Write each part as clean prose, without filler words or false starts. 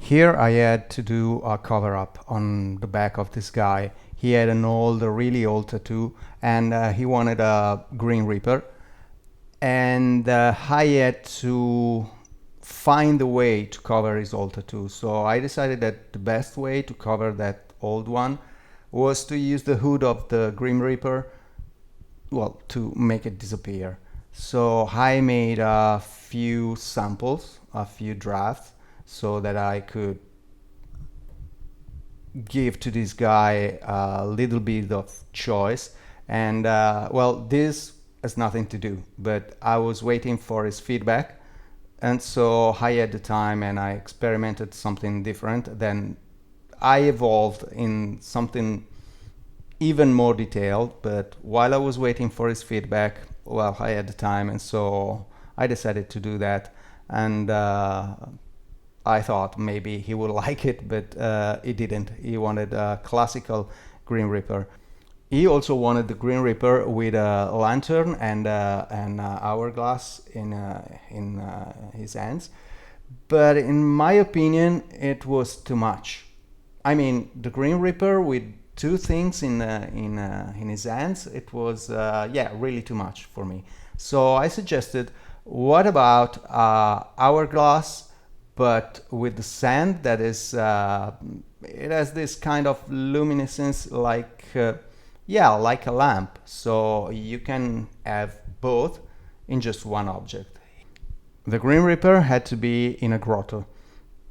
Here I had to do a cover-up on the back of this guy. He had an old, a really old tattoo, and he wanted a Green Reaper. And I had to find a way to cover his old tattoo. So I decided that the best way to cover that old one was to use the hood of the Grim Reaper, well, to make it disappear. So I made a few samples, a few drafts, so that I could give to this guy a little bit of choice. And well, this has nothing to do, but I was waiting for his feedback. And so I had the time and I experimented something different. Then I evolved in something even more detailed. But while I was waiting for his feedback, well, I had the time, and so I decided to do that. And I thought maybe he would like it, but he didn't. He wanted a classical Green Reaper. He also wanted the Green Reaper with a lantern and an hourglass in his hands. But in my opinion, it was too much. I mean, the Green Reaper with two things in his hands, it was yeah, really too much for me. So I suggested, what about hourglass, but with the sand that is it has this kind of luminescence like yeah, like a lamp, so you can have both in just one object. The Green Reaper had to be in a grotto.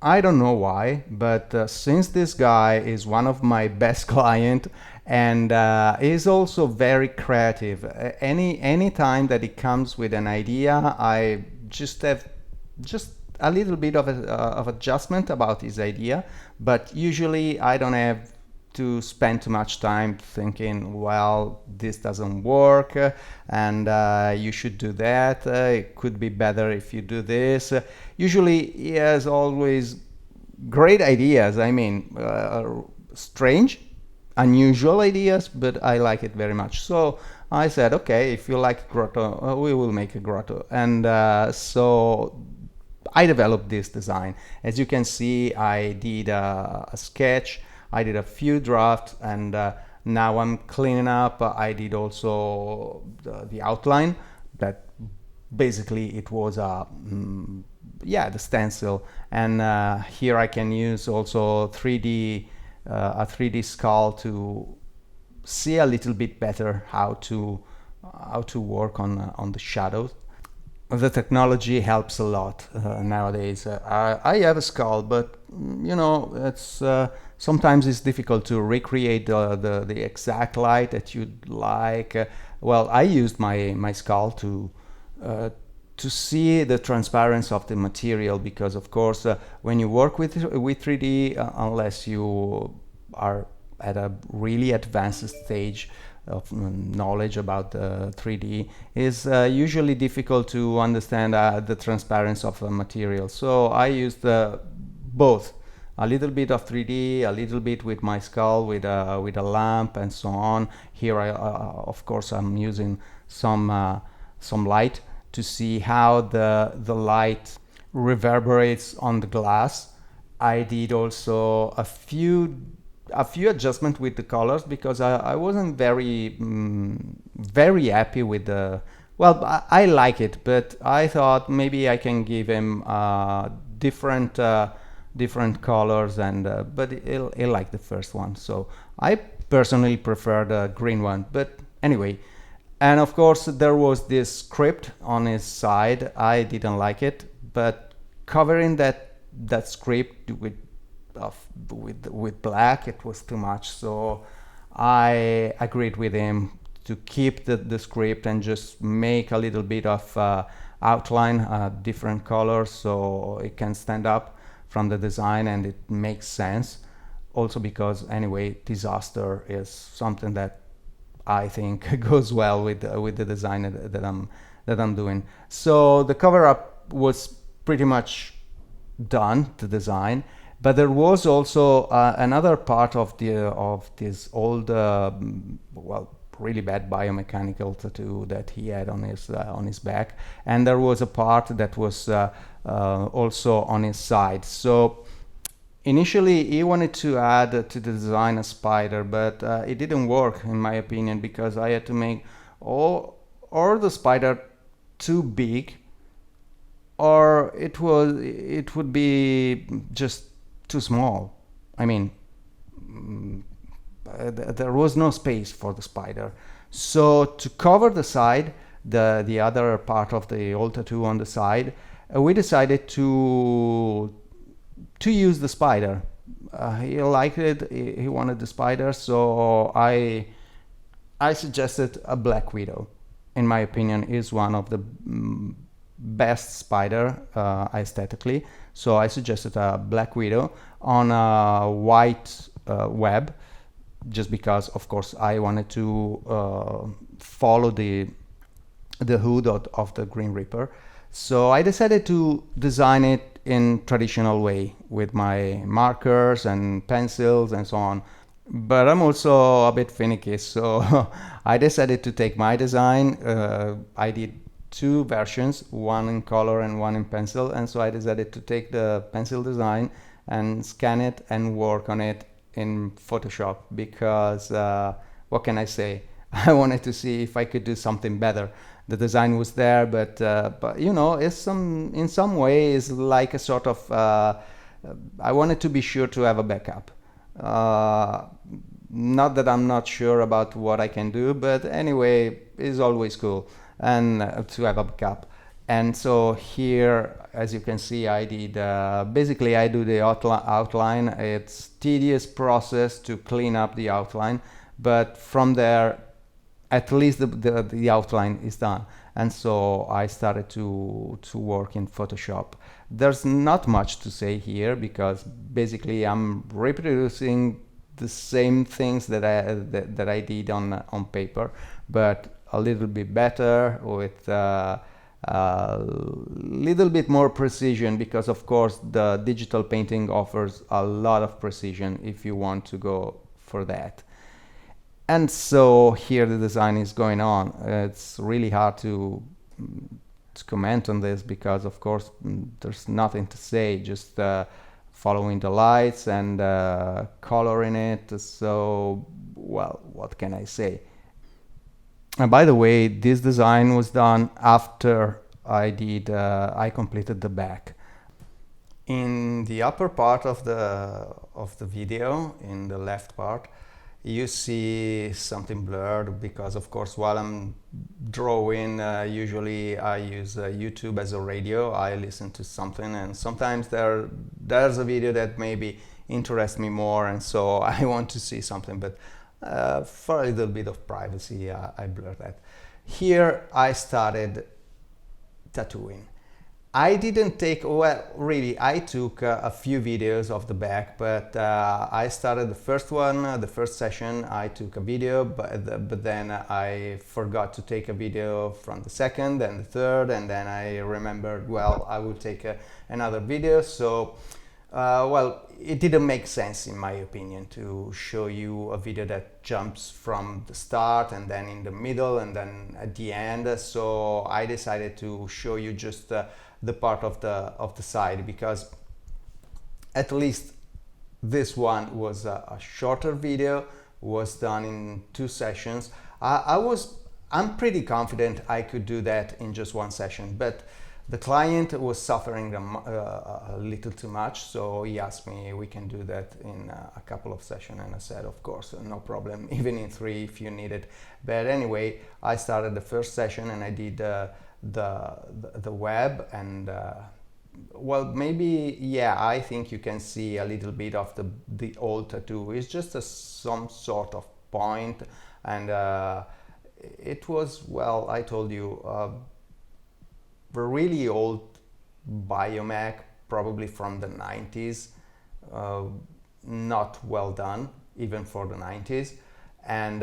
I don't know why, but since this guy is one of my best client and is also very creative, any time that he comes with an idea, I just have just a little bit of adjustment about his idea, but usually I don't have to spend too much time thinking, well, this doesn't work and you should do that, it could be better if you do this. Usually he has always great ideas. I mean, strange, unusual ideas, but I like it very much. So I said, okay, if you like grotto, we will make a grotto. And so I developed this design. As you can see, I did a sketch, I did a few drafts, and now I'm cleaning up. I did also the outline. That basically it was a yeah, the stencil, and here I can use also 3D a 3D skull to see a little bit better how to work on the shadows. The technology helps a lot nowadays. I have a skull, but you know, it's sometimes it's difficult to recreate the exact light that you'd like. Well, I used my skull to see the transparency of the material, because of course when you work with 3D, unless you are at a really advanced stage of knowledge about the 3D, is usually difficult to understand the transparency of a material. So I used both, a little bit of 3D, a little bit with my skull, with a lamp and so on. Here I of course I'm using some light to see how the light reverberates on the glass. I did also a few adjustments with the colors, because I wasn't very happy with the, well, I like it, but I thought maybe I can give him different colors, and but he liked the first one, so I personally prefer the green one. But anyway, and of course there was this script on his side. I didn't like it, but covering that script with black, it was too much. So I agreed with him to keep the script and just make a little bit of outline, different colors, so it can stand up from the design and it makes sense. Also because anyway, disaster is something that I think goes well with the design that I'm doing. So the cover up was pretty much done, the design. But there was also another part of this old, well, really bad biomechanical tattoo that he had on his back, and there was a part that was also on his side. So Initially, he wanted to add to the design a spider, but it didn't work in my opinion because I had to make or the spider too big, or it would be just too small. I mean, there was no space for the spider. So to cover the side, the other part of the old tattoo on the side, we decided to use the spider. He liked it. He wanted the spider, so I suggested a black widow. In my opinion, is one of the best spider aesthetically. So I suggested a black widow on a white web, just because, of course, I wanted to follow the hood of the Green Reaper. So I decided to design it in traditional way with my markers and pencils and so on. But I'm also a bit finicky, so I decided to take my design. I did two versions, one in color and one in pencil, and so I decided to take the pencil design and scan it and work on it in Photoshop because what can I say? I wanted to see if I could do something better. The design was there, but you know, in some way it's like a sort of I wanted to be sure to have a backup. Not that I'm not sure about what I can do, but anyway, it's always cool and to have a backup. And so here, as you can see, I did basically I do the outline. It's tedious process to clean up the outline, but from there at least the outline is done. And so I started to work in Photoshop. There's not much to say here because basically I'm reproducing the same things that I did on paper, but a little bit better with a little bit more precision, because of course the digital painting offers a lot of precision if you want to go for that. And so here the design is going on. It's really hard to comment on this because of course there's nothing to say, just following the lights and coloring it. So, well, what can I say? And by the way, this design was done after I completed the back. In the upper part of the video, in the left part, you see something blurred because of course while I'm drawing, usually I use YouTube as a radio. I listen to something and sometimes there's a video that maybe interests me more, and so I want to see something, but for a little bit of privacy I blur that. Here I started tattooing. I didn't take, well, really, I took a few videos of the back, but I started the first one, the first session, I took a video, but then I forgot to take a video from the second and the third, and then I remembered, well, I will take another video. So, well, it didn't make sense, in my opinion, to show you a video that jumps from the start and then in the middle and then at the end. So I decided to show you just the part of the side, because at least this one was a shorter video, was done in 2 sessions. I'm pretty confident I could do that in just 1 session, but the client was suffering a little too much, so he asked me we can do that in a couple of sessions, and I said of course, no problem, even in 3 if you need it. But anyway, I started the first session and I did the web, and well, maybe, yeah, I think you can see a little bit of the old tattoo. It's just some sort of point, and it was, well, I told you, a really old Biomech, probably from the 90s, not well done even for the 90s. And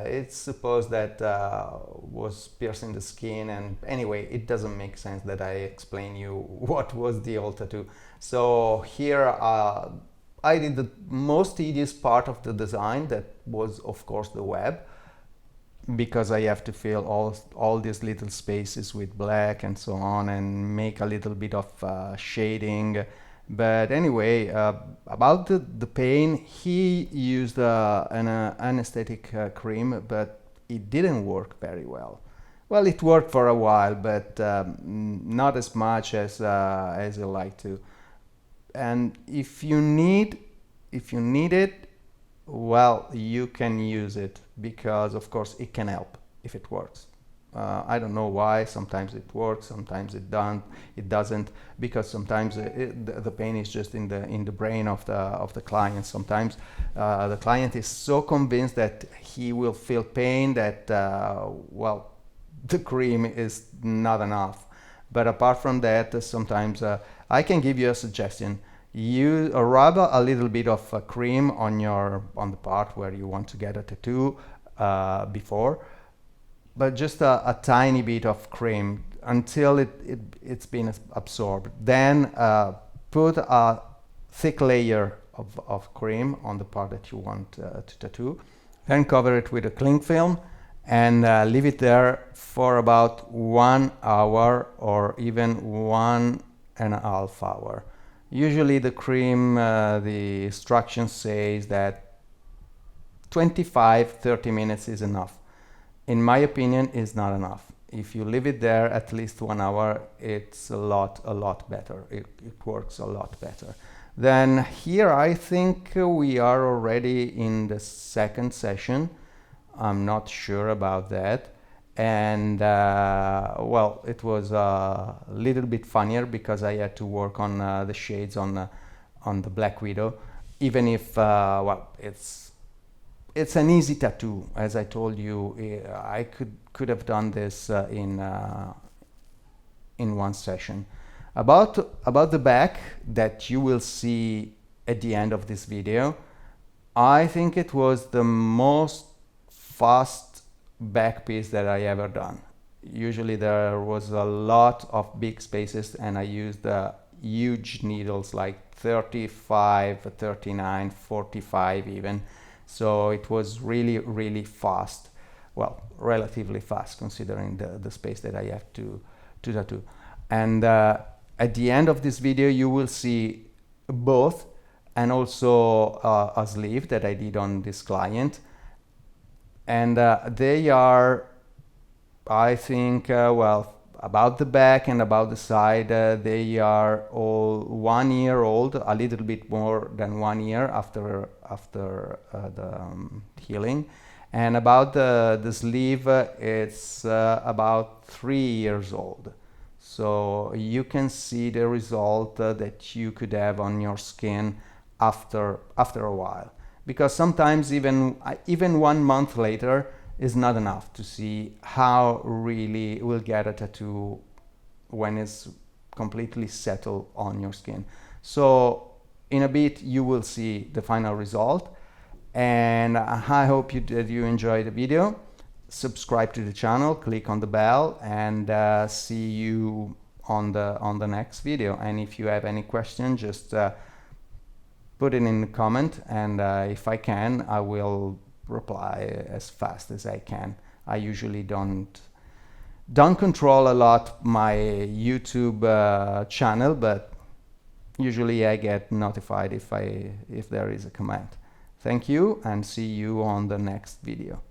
it's supposed that was piercing the skin, and anyway, it doesn't make sense that I explain you what was the old tattoo. So here I did the most tedious part of the design, that was of course the web, because I have to fill all these little spaces with black and so on, and make a little bit of shading. But anyway, about the pain, he used an anesthetic cream, but it didn't work very well. Well, it worked for a while, but not as much as you like to. And if you need it, well, you can use it, because of course it can help if it works. I don't know why. Sometimes it works, sometimes it doesn't, because sometimes the pain is just in the brain of the client. Sometimes the client is so convinced that he will feel pain that well, the cream is not enough. But apart from that, sometimes I can give you a suggestion. You rub a little bit of cream on the part where you want to get a tattoo before, but just a tiny bit of cream until it's been absorbed. Then put a thick layer of cream on the part that you want to tattoo. Then cover it with a cling film and leave it there for about 1 hour or even 1.5 hours. Usually the cream, the instruction says that 25-30 minutes is enough. In my opinion, is not enough. If you leave it there at least 1 hour, it's a lot better. It works a lot better. Then here I think we are already in the second session. I'm not sure about that. And well, it was a little bit funnier because I had to work on the shades on the Black Widow, even if well, it's an easy tattoo. As I told you, I could have done this in one session. About the back that you will see at the end of this video, I think it was the most fast back piece that I ever done. Usually there was a lot of big spaces and I used huge needles like 35, 39, 45 even. So it was really fast. Well, relatively fast considering the space that I have to tattoo. And at the end of this video you will see both, and also a sleeve that I did on this client. And they are, I think, well, about the back and about the side, they are all 1 year old, a little bit more than 1 year after the healing. And about the sleeve, it's about 3 years old. So you can see the result that you could have on your skin after a while. Because sometimes even 1 month later is not enough to see how really will get a tattoo when it's completely settled on your skin. So in a bit you will see the final result, and I hope that you enjoyed the video. Subscribe to the channel, click on the bell, and see you on the next video. And if you have any question, just put it in the comment, and if I can, I will reply as fast as I can. I usually don't control a lot my YouTube channel, but usually I get notified if there is a comment. Thank you, and see you on the next video.